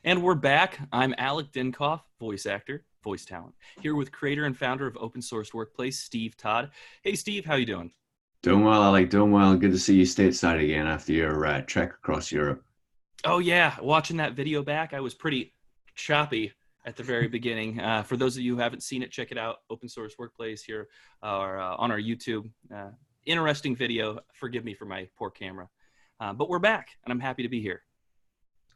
And we're back. I'm Alec Dinkoff, voice actor, voice talent, here with creator and founder of Open Source Workplace, Steve Todd. Hey, Steve, how you doing? Doing well, Alec. Doing well. Good to see you stateside again after your trek across Europe. Oh yeah, watching that video back, I was pretty choppy at the very beginning. For those of you who haven't seen it, check it out. Open Source Workplace here, or on our YouTube. Interesting video. Forgive me for my poor camera, but we're back, and I'm happy to be here.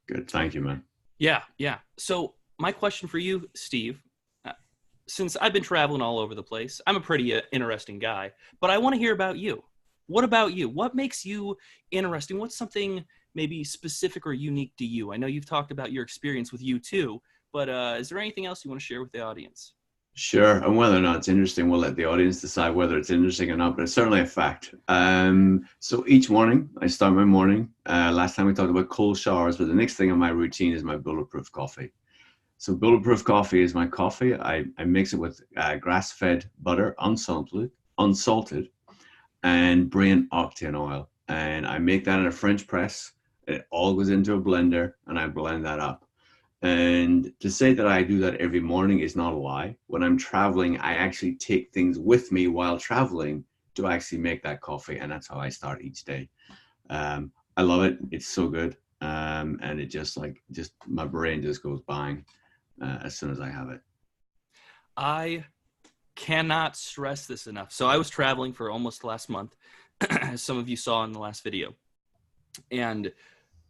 Good. Thank you, man. Yeah, yeah. So my question for you, Steve, uh, since I've been traveling all over the place, I'm a pretty interesting guy, but I want to hear about you. What about you? What makes you interesting? What's something maybe specific or unique to you? I know you've talked about your experience with you too, but is there anything else you want to share with the audience? Sure. And whether or not it's interesting, we'll let the audience decide whether it's interesting or not, but it's certainly a fact. So each morning, I start my morning. Last time we talked about cold showers, but the next thing on my routine is my bulletproof coffee. So bulletproof coffee is my coffee. I mix it with grass-fed butter, unsalted, and brain octane oil. And I make that in a French press. It all goes into a blender and I blend that up. And to say that I do that every morning is not a lie. When I'm traveling, I actually take things with me while traveling to actually make that coffee. And that's how I start each day. I love it. It's so good. And it just my brain just goes bang as soon as I have it. I cannot stress this enough. So I was traveling for almost last month, as some of you saw in the last video. And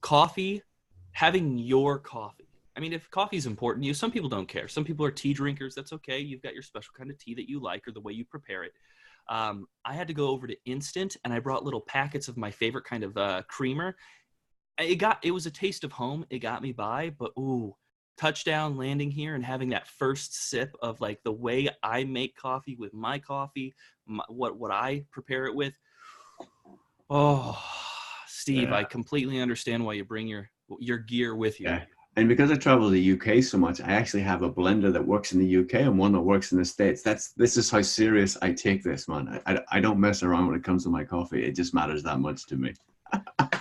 coffee, having your coffee. I mean, if coffee is important to you, some people don't care. Some people are tea drinkers. That's okay. You've got your special kind of tea that you like or the way you prepare it. I had to go over to Instant and I brought little packets of my favorite kind of creamer. It was a taste of home. It got me by, but ooh, touchdown landing here and having that first sip of like the way I make coffee with my coffee, what I prepare it with. Oh, Steve, I Yeah. completely understand why you bring your gear with you. Yeah. And because I travel to the UK so much, I actually have a blender that works in the UK and one that works in the States. This is how serious I take this, man. I don't mess around when it comes to my coffee. It just matters that much to me.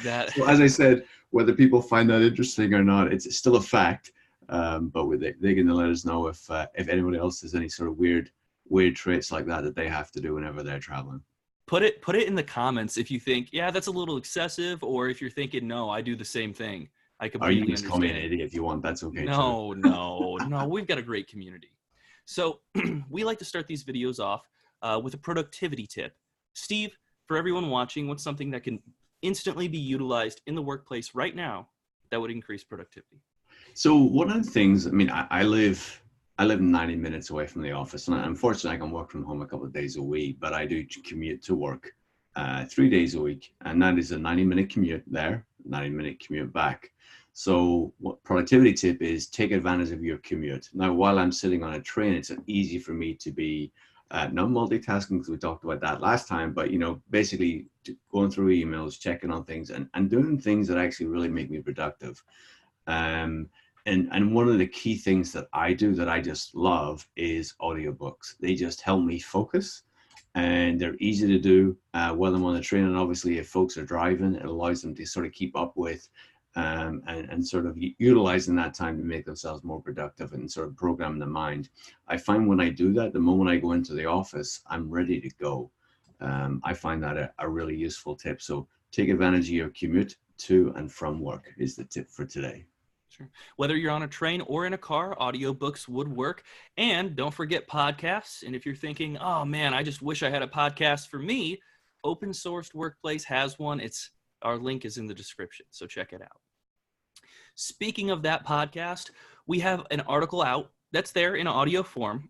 That So as I said, whether people find that interesting or not, it's still a fact. But they can let us know if anybody else has any sort of weird traits like that that they have to do whenever they're traveling. put it in the comments if you think, yeah, that's a little excessive, or if you're thinking, no, I do the same thing. I Or you completely can just call me an understand. idiot if you want. That's okay too. No, no, no. We've got a great community. So we like to start these videos off with a productivity tip. Steve, for everyone watching, what's something that can instantly be utilized in the workplace right now that would increase productivity? So one of the things, I mean, I live 90 minutes away from the office, and unfortunately, I can work from home a couple of days a week, but I do commute to work 3 days a week, and that is a 90-minute commute there, 90-minute commute back. So what productivity tip is take advantage of your commute. Now, while I'm sitting on a train, it's easy for me to be not multitasking because we talked about that last time, but basically going through emails, checking on things, and doing things that actually really make me productive. Um, and one of the key things that I do that I just love is audiobooks. They just help me focus and they're easy to do while I'm on the train. And obviously, if folks are driving, it allows them to sort of keep up with and sort of utilizing that time to make themselves more productive and sort of program the mind. I find when I do that, the moment I go into the office, I'm ready to go. I find that a really useful tip. So take advantage of your commute to and from work is the tip for today. Sure. Whether you're on a train or in a car, audiobooks would work. And don't forget podcasts. And if you're thinking, oh man, I just wish I had a podcast for me, Open Sourced Workplace has one. Our link is in the description, so check it out. Speaking of that podcast, we have an article out that's there in audio form.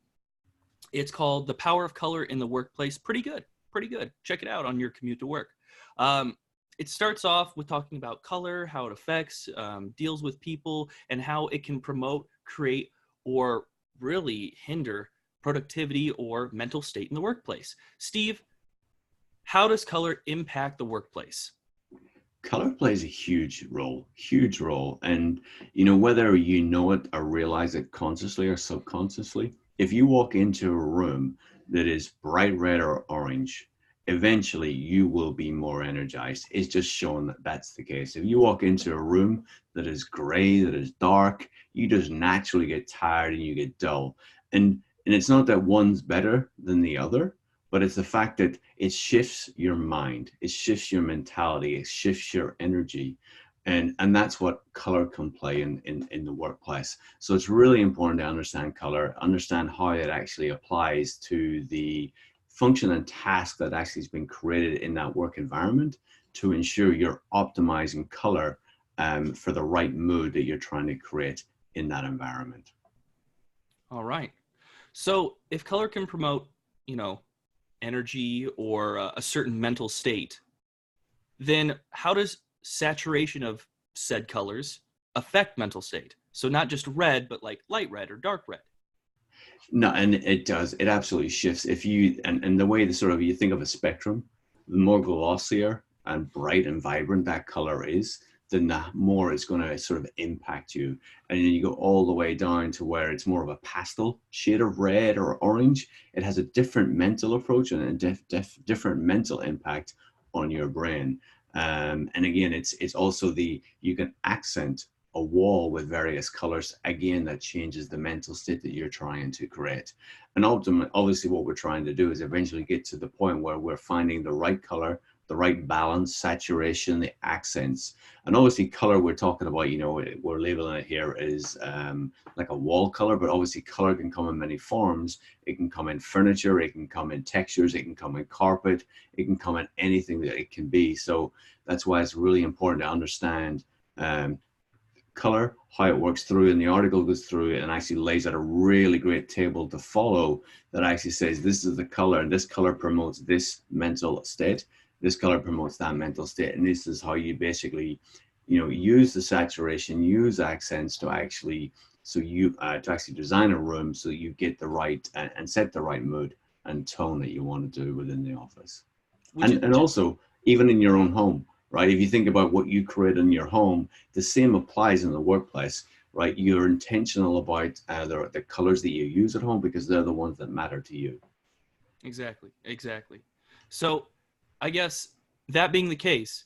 It's called The Power of Color in the Workplace. Pretty good. Pretty good. Check it out on your commute to work. It starts off with talking about color, how it affects, deals with people, and how it can promote, create, or really hinder productivity or mental state in the workplace. Steve, how does color impact the workplace? Color plays a huge role. And, whether you know it or realize it consciously or subconsciously, if you walk into a room that is bright red or orange, eventually you will be more energized. It's just shown that that's the case. If you walk into a room that is gray, that is dark, you just naturally get tired and you get dull. And it's not that one's better than the other, but it's the fact that it shifts your mind, it shifts your mentality, it shifts your energy. And that's what color can play in the workplace. So it's really important to understand color, understand how it actually applies to the function and task that actually has been created in that work environment to ensure you're optimizing color for the right mood that you're trying to create in that environment. All right. So if color can promote, energy or a certain mental state, then how does saturation of said colors affect mental state? So not just red, but like light red or dark red. No, and it does. It absolutely shifts. If you and the way the sort of you think of a spectrum, the more glossier and bright and vibrant that color is, then the more it's going to sort of impact you. And then you go all the way down to where it's more of a pastel shade of red or orange. It has a different mental approach and a different mental impact on your brain. And again, it's also you can accent a wall with various colors. Again, that changes the mental state that you're trying to create. And ultimately, obviously, what we're trying to do is eventually get to the point where we're finding the right color, the right balance, saturation, the accents. And obviously color we're talking about, we're labeling it here as like a wall color, but obviously color can come in many forms. It can come in furniture, it can come in textures, it can come in carpet, it can come in anything that it can be. So that's why it's really important to understand color, how it works through, and the article goes through it and actually lays out a really great table to follow that actually says this is the color and this color promotes this mental state, this color promotes that mental state, and this is how you basically use the saturation, use accents to actually to actually design a room so you get the right and set the right mood and tone that you want to do within the office. Which is And also even in your own home, right? If you think about what you create in your home, the same applies in the workplace, right? You're intentional about the colors that you use at home because they're the ones that matter to you. exactly. So I guess that being the case,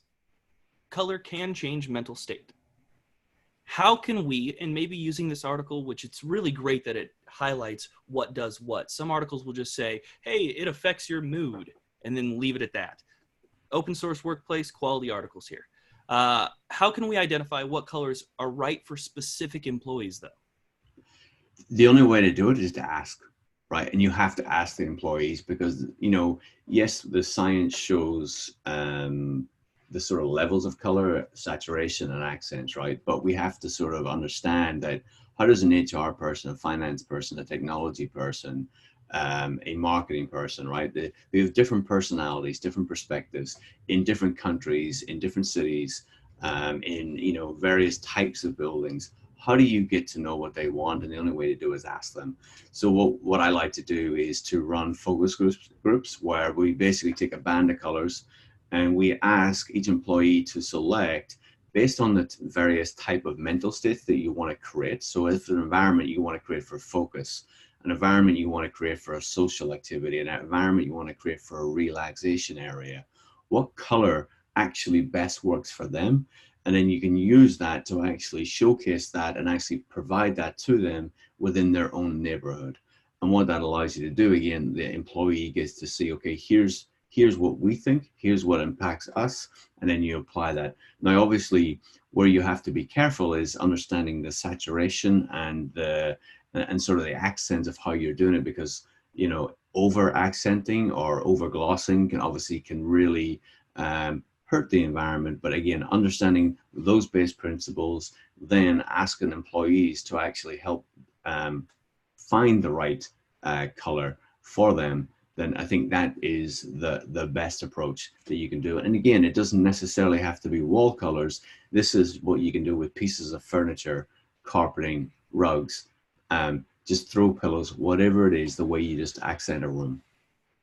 color can change mental state. How can we, and maybe using this article, which it's really great that it highlights what does what. Some articles will just say, hey, it affects your mood, and then leave it at that. Open source workplace, quality articles here. How can we identify what colors are right for specific employees, though? The only way to do it is to ask, right? And you have to ask the employees because, yes, the science shows the sort of levels of color, saturation, and accents, right? But we have to sort of understand that how does an HR person, a finance person, a technology person, a marketing person, right? We have different personalities, different perspectives in different countries, in different cities, in various types of buildings. How do you get to know what they want? And the only way to do is ask them. So what I like to do is to run focus groups where we basically take a band of colors and we ask each employee to select based on the various type of mental states that you want to create. So if an environment you want to create for focus, an environment you want to create for a social activity, an environment you want to create for a relaxation area, what color actually best works for them? And then you can use that to actually showcase that and actually provide that to them within their own neighborhood. And what that allows you to do, again, the employee gets to see, okay, here's what we think, here's what impacts us, and then you apply that. Now, obviously, where you have to be careful is understanding the saturation and sort of the accents of how you're doing it, because over accenting or over glossing can really hurt the environment. But again, understanding those base principles, then asking employees to actually help find the right color for them, then I think that is the best approach that you can do. And again, it doesn't necessarily have to be wall colors. This is what you can do with pieces of furniture, carpeting, rugs, just throw pillows, whatever it is, the way you just accent a room.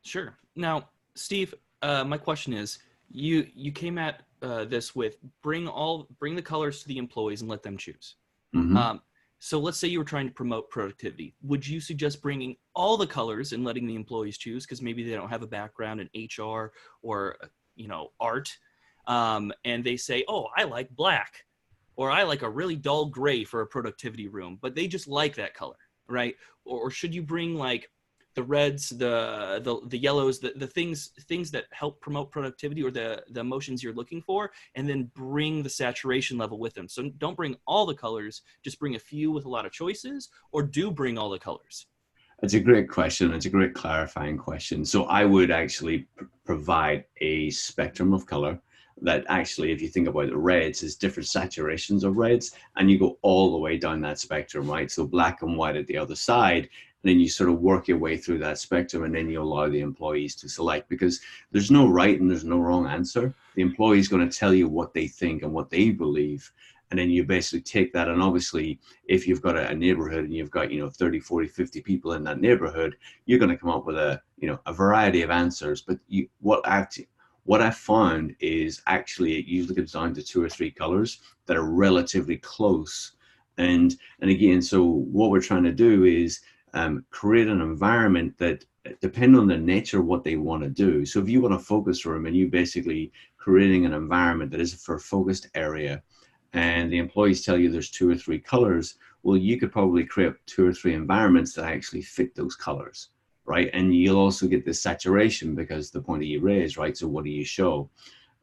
Sure. Now, Steve, my question is, you came at this with bring the colors to the employees and let them choose. Mm-hmm. So let's say you were trying to promote productivity. Would you suggest bringing all the colors and letting the employees choose, because maybe they don't have a background in HR or, art. And they say, oh, I like black, or I like a really dull gray for a productivity room, but they just like that color, right? Or should you bring like the reds, the yellows, the things that help promote productivity, or the emotions you're looking for, and then bring the saturation level with them. So don't bring all the colors, just bring a few with a lot of choices, or do bring all the colors. It's a great question. It's a great clarifying question. So I would actually provide a spectrum of color that actually, if you think about the reds, is different saturations of reds, and you go all the way down that spectrum, right? So black and white at the other side, and then you sort of work your way through that spectrum, and then you allow the employees to select, because there's no right and there's no wrong answer. The employee is going to tell you what they think and what they believe. And then you basically take that, and obviously if you've got a neighborhood and you've got 30, 40, 50 people in that neighborhood, you're going to come up with a variety of answers. But what I've found is actually it usually comes down to 2 or 3 colors that are relatively close. And again, so what we're trying to do is create an environment that, depending on the nature of what they want to do. So if you want a focus room, and you basically creating an environment that is for a focused area, and the employees tell you there's 2 or 3 colors, well, you could probably create 2 or 3 environments that actually fit those colors, right? And you'll also get this saturation, because the point that you raise, right? So what do you show?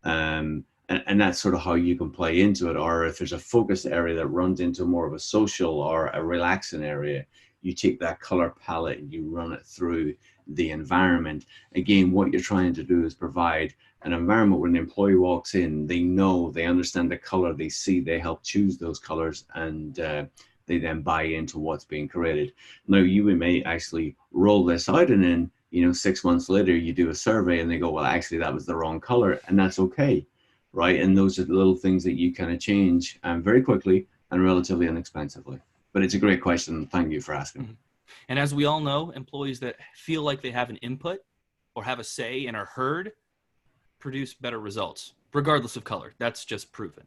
And that's sort of how you can play into it. Or if there's a focus area that runs into more of a social or a relaxing area, you take that color palette and you run it through the environment. Again, what you're trying to do is provide an environment when the employee walks in, they know, they understand the color, they see, they help choose those colors, and they then buy into what's being created. Now, you may actually roll this out, and then 6 months later you do a survey and they go, well, actually that was the wrong color, and that's okay, right? And those are the little things that you kind of change very quickly and relatively inexpensively. But it's a great question. Thank you for asking. Mm-hmm. And as we all know, employees that feel like they have an input or have a say and are heard produce better results, regardless of color. That's just proven.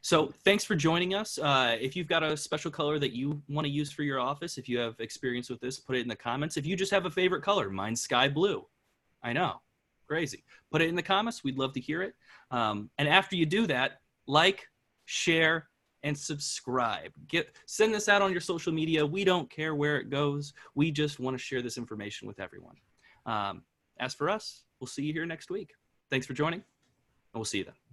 So thanks for joining us. If you've got a special color that you want to use for your office, if you have experience with this, put it in the comments. If you just have a favorite color, mine's sky blue. I know, crazy. Put it in the comments. We'd love to hear it. And after you do that, like, share, and subscribe. Send this out on your social media. We don't care where it goes. We just want to share this information with everyone. As for us, we'll see you here next week. Thanks for joining, and we'll see you then.